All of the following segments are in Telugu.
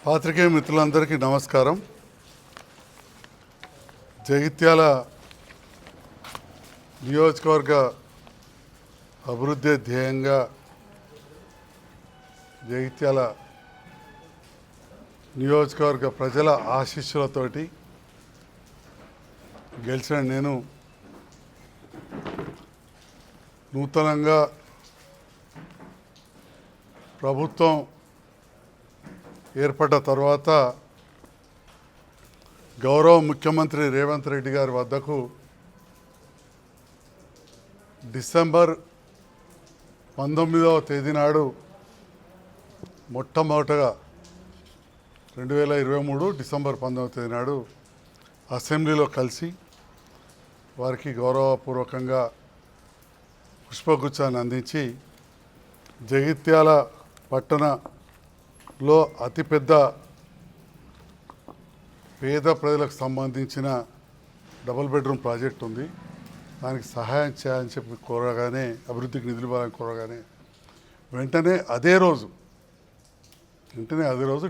పాత్రికేయ మిత్రులందరికీ నమస్కారం. జగిత్యాల నియోజకవర్గ అభివృద్ధి ధ్యేయంగా జగిత్యాల నియోజకవర్గ ప్రజల ఆశీస్సులతోటి గెలిచిన నేను నూతనంగా ప్రభుత్వం ఏర్పడ్డ తర్వాత గౌరవ ముఖ్యమంత్రి రేవంత్ రెడ్డి గారి వద్దకు డిసెంబర్ 19వ తేదీ నాడు మొట్టమొదటగా 2023 డిసెంబర్ 19వ తేదీ నాడు అసెంబ్లీలో కలిసి వారికి గౌరవపూర్వకంగా పుష్పగుచ్చాన్ని అందించి జగిత్యాల పట్టణలో అతిపెద్ద పేద ప్రజలకు సంబంధించిన డబుల్ బెడ్రూమ్ ప్రాజెక్ట్ ఉంది. దానికి సహాయం చేయాలని చెప్పి కోరగానే, అభివృద్ధికి నిధులు ఇవ్వాలని కోరగానే వెంటనే అదే రోజు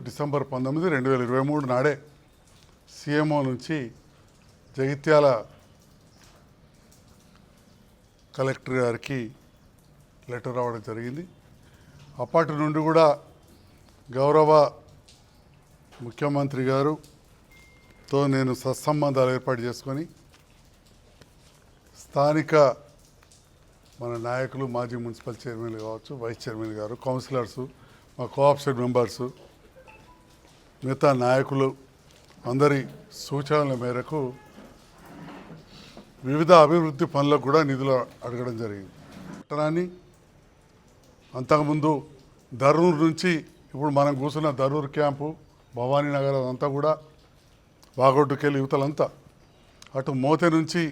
డిసెంబర్ 19, 2023 నాడే సీఎంఓ నుంచి జగిత్యాల కలెక్టర్ గారికి లెటర్ రావడం జరిగింది. అప్పటి నుండి కూడా గౌరవ ముఖ్యమంత్రి గారుతో నేను సత్సంబంధాలు ఏర్పాటు చేసుకొని స్థానిక మన నాయకులు, మాజీ మున్సిపల్ చైర్మన్లు కావచ్చు, వైస్ చైర్మన్ గారు, కౌన్సిలర్సు, మా కోఆప్షన్ మెంబర్సు, మిగతా నాయకులు అందరి సూచనల మేరకు వివిధ అభివృద్ధి పనులకు కూడా నిధులు అడగడం జరిగింది. పట్టణాన్ని అంతకుముందు దరూర్ నుంచి ఇప్పుడు మనం కూర్చున్న దరూర్ క్యాంపు, భవానీ నగర్ అదంతా కూడా వాగొడ్డుకెళ్ళి యువతలంతా అటు మోతే నుంచి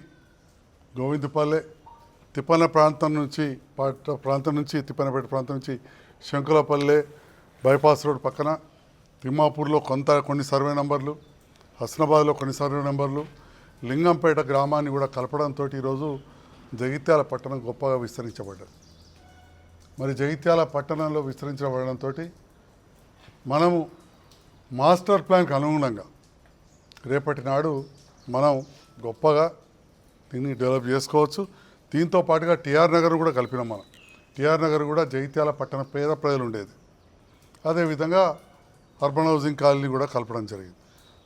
గోవిందపల్లె, తిప్పన ప్రాంతం నుంచి తిప్పనపేట ప్రాంతం నుంచి శంకులపల్లె బైపాస్ రోడ్ పక్కన, తిమ్మాపూర్లో కొన్ని సర్వే నెంబర్లు, హస్నాబాద్లో కొన్ని సర్వే నెంబర్లు, లింగంపేట గ్రామాన్ని కూడా కలపడంతో ఈరోజు జగిత్యాల పట్టణం గొప్పగా విస్తరించబడ్డది. మరి జగిత్యాల పట్టణంలో విస్తరించబడడంతో మనము మాస్టర్ ప్లాన్కి అనుగుణంగా రేపటి నాడు మనం గొప్పగా దీన్ని డెవలప్ చేసుకోవచ్చు. దీంతో పాటుగా టీఆర్ నగర్ కూడా కలిపినాం. మనం టీఆర్ నగర్ కూడా జగిత్యాల పట్టణ పేద ప్రజలు ఉండేది. అదేవిధంగా అర్బన్ హౌసింగ్ కాలనీ కూడా కలపడం జరిగింది.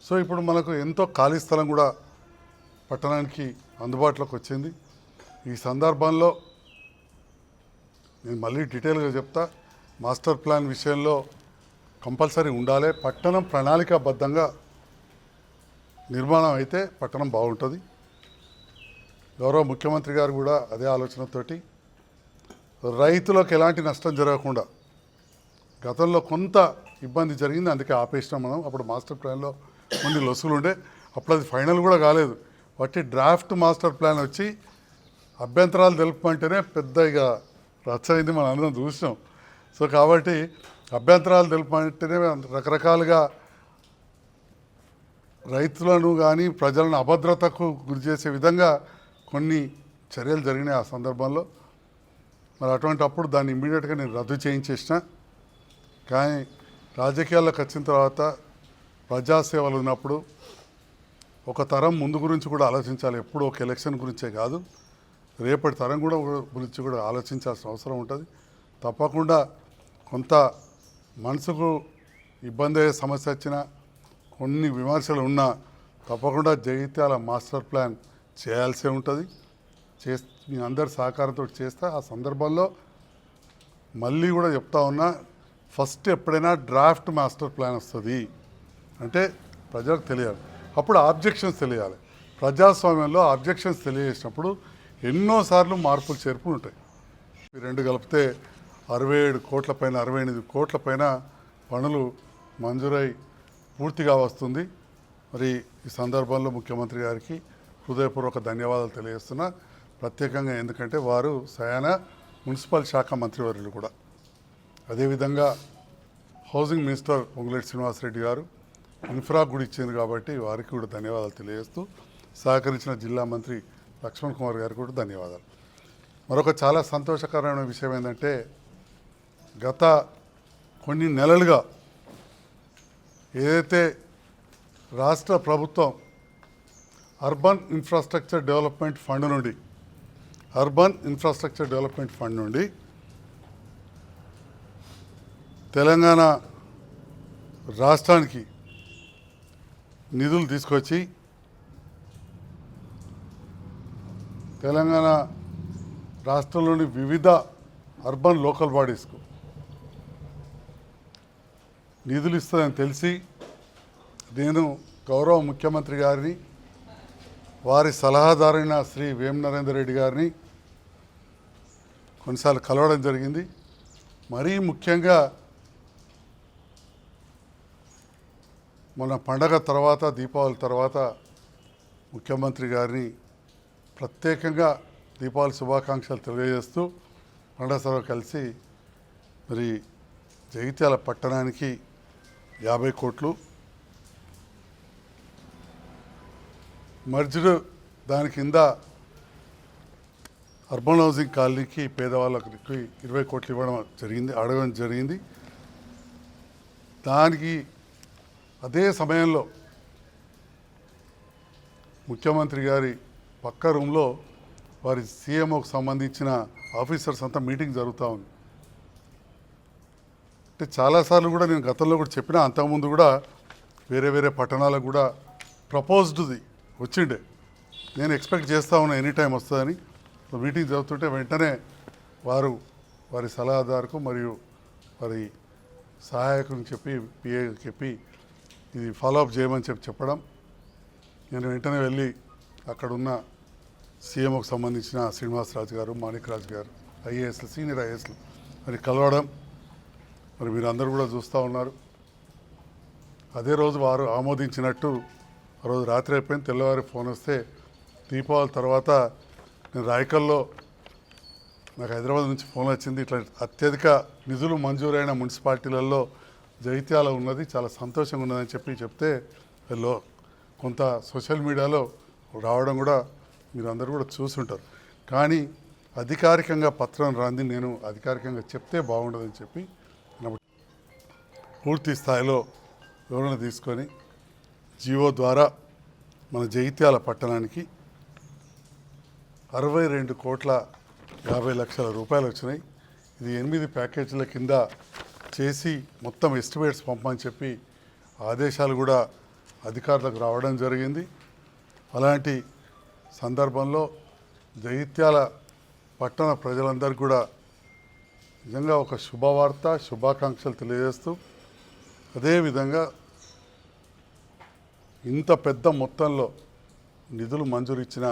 సో ఇప్పుడు మనకు ఎంతో ఖాళీ స్థలం కూడా పట్టణానికి అందుబాటులోకి వచ్చింది. ఈ సందర్భంలో నేను మళ్ళీ డీటెయిల్గా చెప్తా. మాస్టర్ ప్లాన్ విషయంలో కంపల్సరీ ఉండాలి. పట్టణం ప్రణాళికాబద్ధంగా నిర్మాణం అయితే పట్టణం బాగుంటుంది. గౌరవ ముఖ్యమంత్రి గారు కూడా అదే ఆలోచనతోటి రైతులకు ఎలాంటి నష్టం జరగకుండా, గతంలో కొంత ఇబ్బంది జరిగింది, అందుకే ఆపేసినాం మనం. అప్పుడు మాస్టర్ ప్లాన్లో కొన్ని లొసుగులు ఉండే, అప్పుడు అది ఫైనల్ కూడా కాలేదు. వాటి డ్రాఫ్ట్ మాస్టర్ ప్లాన్ వచ్చి అభ్యంతరాలు తెలుపమంటేనే పెద్ద ఇక రచ్చయింది, మనం అందరం చూసినాం. సో కాబట్టి అభ్యంతరాలు తెలుపమంటేనే రకరకాలుగా రైతులను కానీ ప్రజలను అభద్రతకు గురి చేసే విధంగా కొన్ని చర్యలు జరిగినాయి ఆ సందర్భంలో. మరి అటువంటి అప్పుడు దాన్ని ఇమ్మీడియట్గా నేను రద్దు చేయించేసిన. కానీ రాజకీయాల్లోకి వచ్చిన తర్వాత ప్రజాసేవలు ఉన్నప్పుడు ఒక తరం ముందు గురించి కూడా ఆలోచించాలి. ఎప్పుడు ఒక ఎలక్షన్ గురించే కాదు, రేపటి తరం గురించి కూడా ఆలోచించాల్సిన అవసరం ఉంటుంది. తప్పకుండా కొంత మనసుకు ఇబ్బంది అయ్యే సమస్య వచ్చినా, కొన్ని విమర్శలు ఉన్నా తప్పకుండా జగిత్యాల మాస్టర్ ప్లాన్ చేయాల్సి ఉంటుంది. మీ అందరి సహకారంతో చేస్తా. ఆ సందర్భంలో మళ్ళీ కూడా చెప్తా ఉన్నా, ఫస్ట్ ఎప్పుడైనా డ్రాఫ్ట్ మాస్టర్ ప్లాన్ వస్తుంది అంటే ప్రజలకు తెలియాలి, అప్పుడు ఆబ్జెక్షన్స్ తెలియాలి. ప్రజాస్వామ్యంలో ఆబ్జెక్షన్స్ తెలియజేసినప్పుడు ఎన్నోసార్లు మార్పులు చేర్పులు ఉంటాయి. ఈ రెండు కలిపితే 67 కోట్ల పైన, 68 కోట్ల పైన పనులు మంజూరై పూర్తిగా వస్తుంది. మరి ఈ సందర్భంలో ముఖ్యమంత్రి గారికి హృదయపూర్వక ధన్యవాదాలు తెలియజేస్తున్నా ప్రత్యేకంగా. ఎందుకంటే వారు సయాన మున్సిపల్ శాఖ మంత్రివర్యులు కూడా. అదేవిధంగా హౌసింగ్ మినిస్టర్ పొంగులేటి శ్రీనివాసరెడ్డి గారు ఇన్ఫ్రా కూడా ఇచ్చింది కాబట్టి వారికి కూడా ధన్యవాదాలు తెలియజేస్తూ, సహకరించిన జిల్లా మంత్రి లక్ష్మణ్ కుమార్ గారికి కూడా ధన్యవాదాలు. మరొక చాలా సంతోషకరమైన విషయం ఏంటంటే, గత కొన్ని నెలలుగా ఏదైతే రాష్ట్ర ప్రభుత్వం అర్బన్ ఇన్ఫ్రాస్ట్రక్చర్ డెవలప్మెంట్ ఫండ్ నుండి తెలంగాణ రాష్ట్రానికి నిధులు తీసుకొచ్చి తెలంగాణ రాష్ట్రంలోని వివిధ అర్బన్ లోకల్ బాడీస్కు నిధులు ఇస్తుందని తెలిసి నేను గౌరవ ముఖ్యమంత్రి గారిని, వారి సలహాదారైన శ్రీ వేం నరేందర్ రెడ్డి గారిని కొన్నిసార్లు కలవడం జరిగింది. మరీ ముఖ్యంగా మొన్న పండగ తర్వాత, దీపావళి తర్వాత ముఖ్యమంత్రి గారిని ప్రత్యేకంగా దీపావళి శుభాకాంక్షలు తెలియజేస్తూ పండగ సభ కలిసి మరి జగిత్యాల పట్టణానికి 50 కోట్లు, మర్జ్డ్ దాని కింద అర్బన్ హౌసింగ్ కాలనీకి పేదవాళ్ళకి 20 కోట్లు అడగడం జరిగింది. దానికి అదే సమయంలో ముఖ్యమంత్రి గారి పక్క రూమ్లో వారి సీఎంఓకి సంబంధించిన ఆఫీసర్స్ అంతా మీటింగ్ జరుగుతూ ఉంది. అంటే చాలాసార్లు కూడా నేను గతంలో కూడా చెప్పినా, అంతకుముందు కూడా వేరే పట్టణాలకు కూడా ప్రపోజ్డ్ది వచ్చిండే. నేను ఎక్స్పెక్ట్ చేస్తూ ఉన్నా ఎనీ టైం వస్తుందని. మీటింగ్ జరుగుతుంటే వెంటనే వారి సలహాదారుకు మరియు వారి సహాయకుని చెప్పి, పిఏకి చెప్పి ఇది ఫాలోఅప్ చేయమని చెప్పడం, నేను వెంటనే వెళ్ళి అక్కడున్న సీఎంఓకి సంబంధించిన శ్రీనివాసరాజు గారు, మాణిక్రాజు గారు, ఐఏఎస్లు, సీనియర్ ఐఏఎస్లు మరి కలవడం, మరి మీరు అందరూ కూడా చూస్తూ ఉన్నారు. అదే రోజు వారు ఆమోదించినట్టు ఆ రోజు రాత్రి అయిపోయింది. తెల్లవారి ఫోన్ వస్తే దీపావళి తర్వాత నేను రాయకల్లో, నాకు హైదరాబాద్ నుంచి ఫోన్ వచ్చింది, ఇట్లా అత్యధిక నిధులు మంజూరైన మున్సిపాలిటీలలో జగిత్యాల ఉన్నది, చాలా సంతోషంగా ఉన్నదని చెప్తే కొంత సోషల్ మీడియాలో రావడం కూడా మీరు అందరూ కూడా చూసుంటారు. కానీ అధికారికంగా పత్రం రాంది నేను అధికారికంగా చెప్తే బాగుండదని చెప్పి పూర్తి స్థాయిలో వివరణ తీసుకొని జీవో ద్వారా మన జగిత్యాల పట్టణానికి 62,50,00,000 రూపాయలు వచ్చినాయి. ఇది 8 ప్యాకేజీల కింద చేసి మొత్తం ఎస్టిమేట్స్ పంపని చెప్పి ఆదేశాలు కూడా అధికారులకు రావడం జరిగింది. అలాంటి సందర్భంలో జగిత్యాల పట్టణ ప్రజలందరికీ కూడా నిజంగా ఒక శుభవార్త, శుభాకాంక్షలు తెలియజేస్తూ, అదేవిధంగా ఇంత పెద్ద మొత్తంలో నిధులు మంజూరు ఇచ్చిన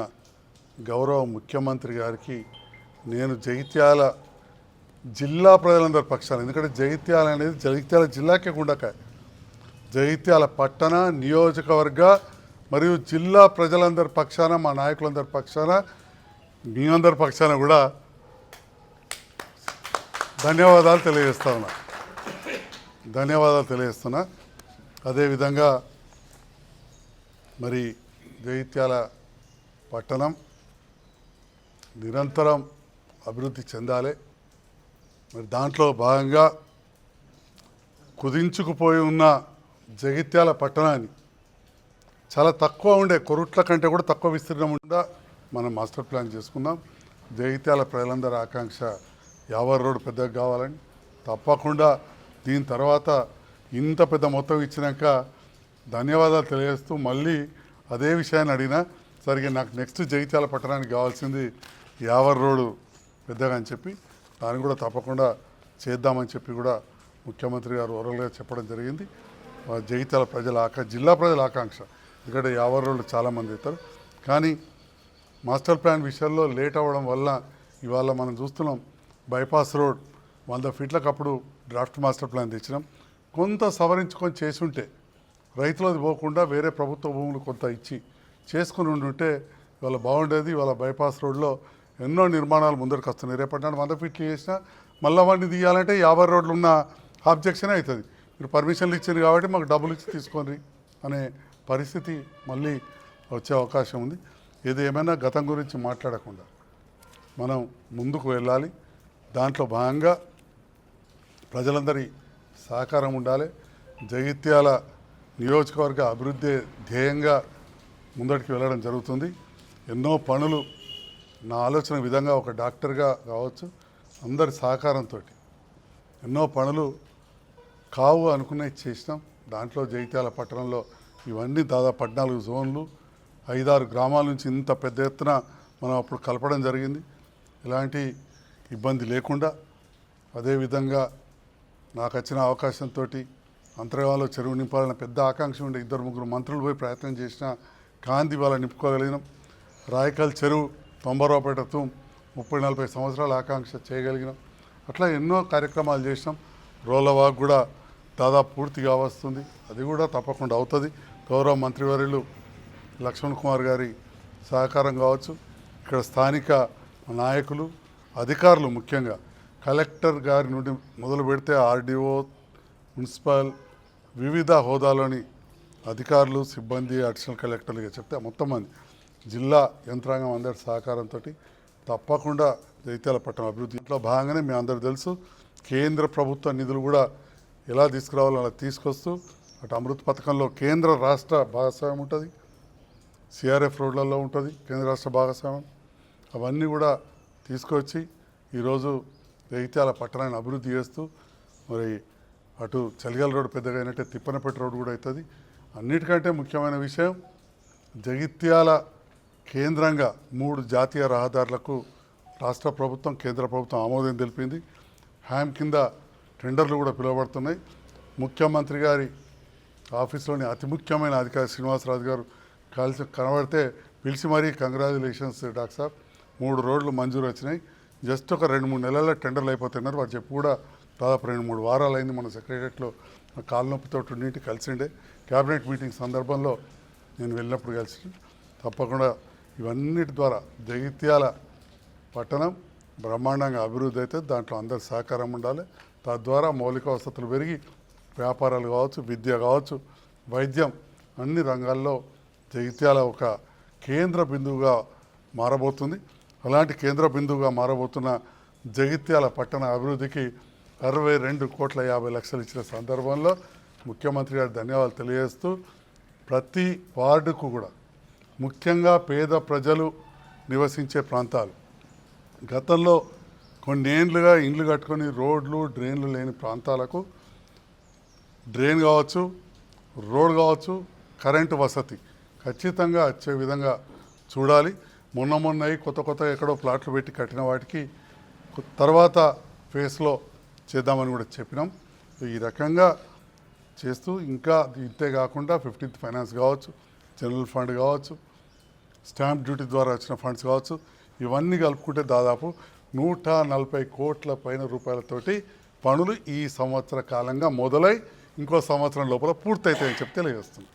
గౌరవ ముఖ్యమంత్రి గారికి నేను జగిత్యాల జిల్లా ప్రజలందరి పక్షాన, ఎందుకంటే జగిత్యాల అనేది జగిత్యాల జిల్లాకే ఉండక జగిత్యాల పట్టణ, నియోజకవర్గ మరియు జిల్లా ప్రజలందరి పక్షాన, మా నాయకులందరి పక్షాన, మీ అందరి పక్షాన కూడా ధన్యవాదాలు తెలియజేస్తున్నా. అదేవిధంగా మరి జగిత్యాల పట్టణం నిరంతరం అభివృద్ధి చెందాలి. మరి దాంట్లో భాగంగా కుదించుకుపోయి ఉన్న జగిత్యాల పట్టణాన్ని చాలా తక్కువ ఉండే, కొరుట్ల కంటే కూడా తక్కువ విస్తీర్ణం ఉందా మనం మాస్టర్ ప్లాన్ చేసుకుందాం. జగిత్యాల ప్రజలందరి ఆకాంక్ష యావర్ రోడ్డు పెద్దగా కావాలని. తప్పకుండా దీని తర్వాత ఇంత పెద్ద మొత్తం ఇచ్చినాక ధన్యవాదాలు తెలియజేస్తూ మళ్ళీ అదే విషయాన్ని అడిగినా, సరిగ్గా నాకు నెక్స్ట్ జగిత్యాల పట్టణానికి కావాల్సింది యావర్ రోడ్డు పెద్దగా అని చెప్పి దాన్ని కూడా తప్పకుండా చేద్దామని చెప్పి కూడా ముఖ్యమంత్రి గారు ఓరల్గా చెప్పడం జరిగింది. జగిత్యాల జిల్లా ప్రజల ఆకాంక్ష, ఎందుకంటే యావర్ రోడ్లు చాలామంది అవుతారు. కానీ మాస్టర్ ప్లాన్ విషయంలో లేట్ అవ్వడం వల్ల ఇవాళ మనం చూస్తున్నాం. బైపాస్ రోడ్ 100 ఫీట్లకు అప్పుడు డ్రాఫ్ట్ మాస్టర్ ప్లాన్ తెచ్చినాం. కొంత సవరించుకొని చేసుంటే రైతులది పోకుండా వేరే ప్రభుత్వ భూములు కొంత ఇచ్చి చేసుకుని ఉండుంటే ఇవాళ బాగుండేది. ఇవాళ బైపాస్ రోడ్లో ఎన్నో నిర్మాణాలు ముందరికి వస్తున్నాయి. రేపటి 100 ఫీట్లు చేసినా మళ్ళీ వాడిని తీయాలంటే 50 రోడ్లు ఉన్న ఆబ్జెక్షనే అవుతుంది. మీరు పర్మిషన్లు ఇచ్చారు కాబట్టి మాకు డబ్బులు ఇచ్చి తీసుకోండి అనే పరిస్థితి మళ్ళీ వచ్చే అవకాశం ఉంది. ఏది ఏమైనా గతం గురించి మాట్లాడకుండా మనం ముందుకు వెళ్ళాలి. దాంట్లో భాగంగా ప్రజలందరి సహకారం ఉండాలి. జగిత్యాల నియోజకవర్గ అభివృద్ధి ధ్యేయంగా ముందటికి వెళ్ళడం జరుగుతుంది. ఎన్నో పనులు నా ఆలోచన విధంగా ఒక డాక్టర్గా కావచ్చు అందరి సహకారంతో ఎన్నో పనులు కావు అనుకునే చేసినాం. దాంట్లో జగిత్యాల పట్టణంలో ఇవన్నీ దాదాపు 14 జోన్లు 5-6 గ్రామాల నుంచి ఇంత పెద్ద ఎత్తున మనం అప్పుడు కలపడం జరిగింది. ఎలాంటి ఇబ్బంది లేకుండా అదేవిధంగా నాకు వచ్చిన అవకాశంతో అంతర్గామంలో చెరువు నింపాలన్న పెద్ద ఆకాంక్ష ఉండే 2-3 మంత్రులు పోయి ప్రయత్నం చేసినా కాంతి వాళ్ళ నింపుకోగలిగినాం. రాయకల్ చెరువు 90 రూపాయల 30-40 సంవత్సరాల ఆకాంక్ష చేయగలిగినాం. అట్లా ఎన్నో కార్యక్రమాలు చేసినాం. రోలవాగ్ కూడా దాదాపు పూర్తిగా వస్తుంది, అది కూడా తప్పకుండా అవుతుంది. గౌరవ మంత్రివర్యులు లక్ష్మణ్ కుమార్ గారి సహకారం కావచ్చు, ఇక్కడ స్థానిక నాయకులు అధికారులు ముఖ్యంగా కలెక్టర్ గారి నుండి మొదలు పెడితే ఆర్డీఓ మున్సిపల్ వివిధ హోదాలోని అధికారులు సిబ్బంది అడిషనల్ కలెక్టర్లుగా చెప్తే మొత్తం మంది జిల్లా యంత్రాంగం అందరి సహకారంతో తప్పకుండా జగిత్యాల పట్టణం అభివృద్ధిలో భాగంగానే మీ అందరూ తెలుసు కేంద్ర ప్రభుత్వ నిధులు కూడా ఎలా తీసుకురావాలో అలా తీసుకొస్తూ అటు అమృత్ పథకంలో కేంద్ర రాష్ట్ర భాగస్వామ్యం ఉంటుంది, సిఆర్ఎఫ్ రోడ్లలో ఉంటుంది కేంద్ర రాష్ట్ర భాగస్వామ్యం. అవన్నీ కూడా తీసుకొచ్చి ఈరోజు జగిత్యాల పట్టణాన్ని అభివృద్ధి చేస్తూ మరి అటు చలిగల రోడ్డు పెద్దగా అయినట్టే తిప్పనపేట రోడ్డు కూడా అవుతుంది. అన్నిటికంటే ముఖ్యమైన విషయం జగిత్యాల కేంద్రంగా 3 జాతీయ రహదారులకు రాష్ట్ర ప్రభుత్వం కేంద్ర ప్రభుత్వం ఆమోదం తెలిపింది. హ్యామ్ కింద టెండర్లు కూడా పిలువబడుతున్నాయి. ముఖ్యమంత్రి గారి ఆఫీస్లోని అతి ముఖ్యమైన అధికారి శ్రీనివాసరాజు గారు కలిసి కనబడితే పిలిచి మరీ కంగ్రాచులేషన్స్ డాక్టర్ సాబ్ 3 రోడ్లు మంజూరు వచ్చినాయి, జస్ట్ ఒక 2-3 నెలల్లో టెండర్లు అయిపోతున్నారు. వారు చెప్పి కూడా దాదాపు 2-3 వారాలు అయింది. మన సెక్రటరియట్లో కాలు నొప్పితో ఉండింటి కలిసిండే క్యాబినెట్ మీటింగ్ సందర్భంలో నేను వెళ్ళినప్పుడు కలిసి తప్పకుండా ఇవన్నిటి ద్వారా జగిత్యాల పట్టణం బ్రహ్మాండంగా అభివృద్ధి అయితే దాంట్లో అందరి సహకారం ఉండాలి. తద్వారా మౌలిక వసతులు పెరిగి వ్యాపారాలు కావచ్చు, విద్య కావచ్చు, వైద్యం అన్ని రంగాల్లో జగిత్యాల ఒక కేంద్ర బిందువుగా మారబోతుంది. అలాంటి కేంద్ర బిందువుగా మారబోతున్న జగిత్యాల పట్టణ అభివృద్ధికి 62,50,00,000 ఇచ్చిన సందర్భంలో ముఖ్యమంత్రి గారు ధన్యవాదాలు తెలియజేస్తూ ప్రతి వార్డుకు కూడా ముఖ్యంగా పేద ప్రజలు నివసించే ప్రాంతాలు గతంలో కొన్నేళ్లుగా ఇండ్లు కట్టుకొని రోడ్లు డ్రైన్లు లేని ప్రాంతాలకు డ్రైన్ కావచ్చు, రోడ్ కావచ్చు, కరెంటు వసతి ఖచ్చితంగా వచ్చే విధంగా చూడాలి. మొన్న కొత్త ఎక్కడో ప్లాట్లు పెట్టి కట్టిన వాటికి తర్వాత ఫేస్లో చేద్దామని కూడా చెప్పినాం. ఈ రకంగా చేస్తూ ఇంకా ఇంతే కాకుండా 15th ఫైనాన్స్ కావచ్చు, జనరల్ ఫండ్ కావచ్చు, స్టాంప్ డ్యూటీ ద్వారా వచ్చిన ఫండ్స్ కావచ్చు, ఇవన్నీ కలుపుకుంటే దాదాపు 140 కోట్ల పైన రూపాయలతోటి పనులు ఈ సంవత్సర కాలంగా మొదలై ఇంకో సంవత్సరం లోపల పూర్తయితాయని చెప్తే తెలియజేస్తుంది.